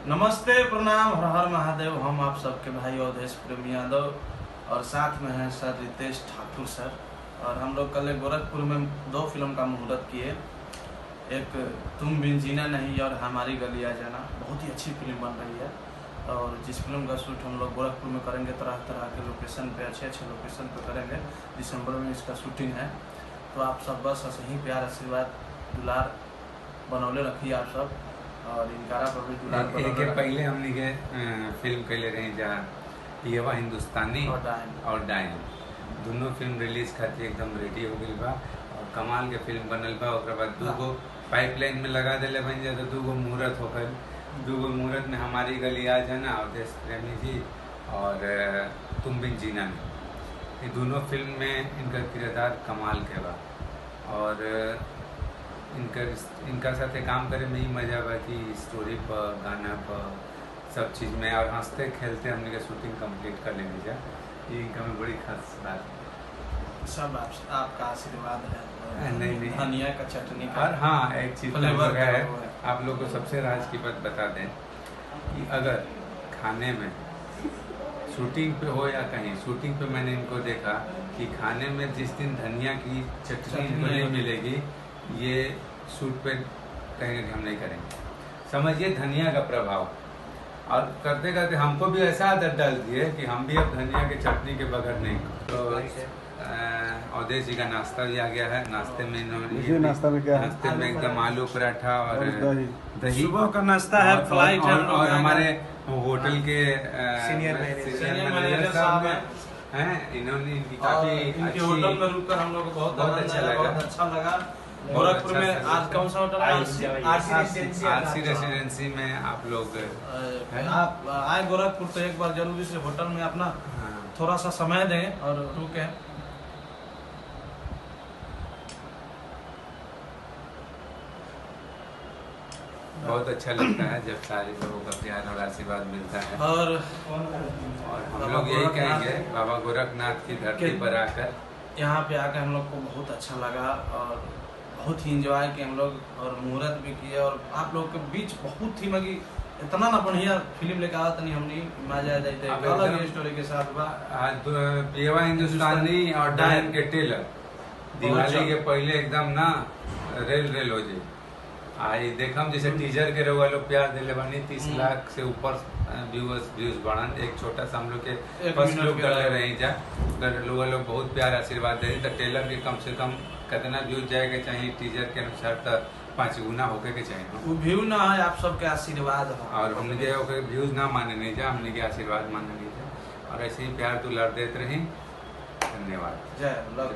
नमस्ते, प्रणाम, हर हर महादेव। हम आप सबके भाई अवधेश प्रेम यादव और साथ में हैं सर रितेश ठाकुर सर। और हम लोग कल गोरखपुर में 2 फिल्म का मुहूर्त किए। एक तुम बिन जीना नहीं और हमारी गलियां जाना, बहुत ही अच्छी फिल्म बन रही है। और जिस फिल्म का शूट हम लोग गोरखपुर में करेंगे, तरह तरह के लोकेशन पे, अच्छे अच्छे लोकेशन पे करेंगे। दिसंबर में इसका शूटिंग है। तो आप सब बस ऐसे प्यार आशीर्वाद दुलार बनौले रखिए आप सब। और इनकारा पर भी दुलार एक पहले हमने के फिल्म कैले रही जहाँ पियवा हिंदुस्तानी और डाइन दोनों फिल्म रिलीज खातिर एकदम रेडी हो गई बा। और कमाल के फिल्म बनल बा। ओकरा बाद 2 पाइपलाइन में लगा दिले बन जाए तो 2 मुहूर्त हो गए। 2 मुहूर्त में हमारी गली आ जाना, अवधेश प्रेमी जी और तुम बिन जीना नहीं, ये दोनों फिल्म में इनका किरदार कमाल के बा। और इनका साथे काम करे में ही मजा बा कि स्टोरी पर, गाना पर, सब चीज़ में। और हंसते खेलते हमने का शूटिंग कंप्लीट कर लेनी जा, ये इनका में बड़ी खास बात है। सब आपका आशीर्वाद है। नहीं धनिया का चटनी का। और हाँ, एक चीज़ फ्लेवर है, आप लोग को सबसे राज की बात बता दें कि अगर खाने में शूटिंग पे हो या कहीं शूटिंग पे, मैंने इनको देखा कि खाने में जिस दिन धनिया की चटनी नहीं मिलेगी, ये शूट पे कहेंगे कि हम नहीं करेंगे। समझिए धनिया का प्रभाव। और करते करते हमको भी ऐसा आदत डाल दिए कि हम भी अब धनिया की चटनी के बगैर नहीं। तो अवधेश जी का नाश्ता भी आ गया है। नाश्ते में नाश्ता में क्या है? नाश्ते में एकदम आलू पराठा और दही। सुबह का नाश्ता है, फ्लाइट है। और हमारे होटल के सीनियर मैनेजर साहब हैं, इन्होंने इनकी काफी इनके होटल में रुककर हम लोग को बहुत अच्छा लगा। गोरखपुर में आज कौन सा होटल है? आरसी रेसिडेंसी में आप लोग आप आए गोरखपुर तो एक बार जरूरी से होटल में अपना थोड़ा सा समय दें और रुके। बहुत अच्छा लगता है जब सारे लोगों का प्यार और आशीर्वाद मिलता है। और हम लोग यही कहेंगे, बाबा गोरखनाथ की धरती पर आकर, यहाँ पे आकर हम लोग को बहुत अच्छा लगा और बहुत ही इंजॉय किए हम लोग और मुहूर्त भी किए। और आप लोग के बीच बहुत ही मगी इतना ना बढ़िया फिल्म लेकर आया तनी हमने मजा आ जाए अलग स्टोरी के साथ बा। आज पियवा हिंदुस्तानी और डायन के टेलर दिवाली के पहले एकदम ना रेल हो जाए। आई देखम जैसे टीजर के रहुआ लोग प्यार दिले बानी, 30 लाख से ऊपर व्यूज बढ़न। एक छोटा सा हम लोग के फर्स्ट लुक कर रहे जा, लोग बहुत प्यार आशीर्वाद दे। तो टेलर के कम से कम कितना व्यूज जाएगा चाहिए टीजर के अनुसार, तो 5 गुना होके के चाहिए। वो व्यू ना है, आप सबके आशीर्वाद है। और हमने के व्यूज ना माने नहीं जा, हमने के आशीर्वाद माने नहीं जा। और ऐसे ही प्यार दुलार देते रहें। धन्यवाद। जय लव।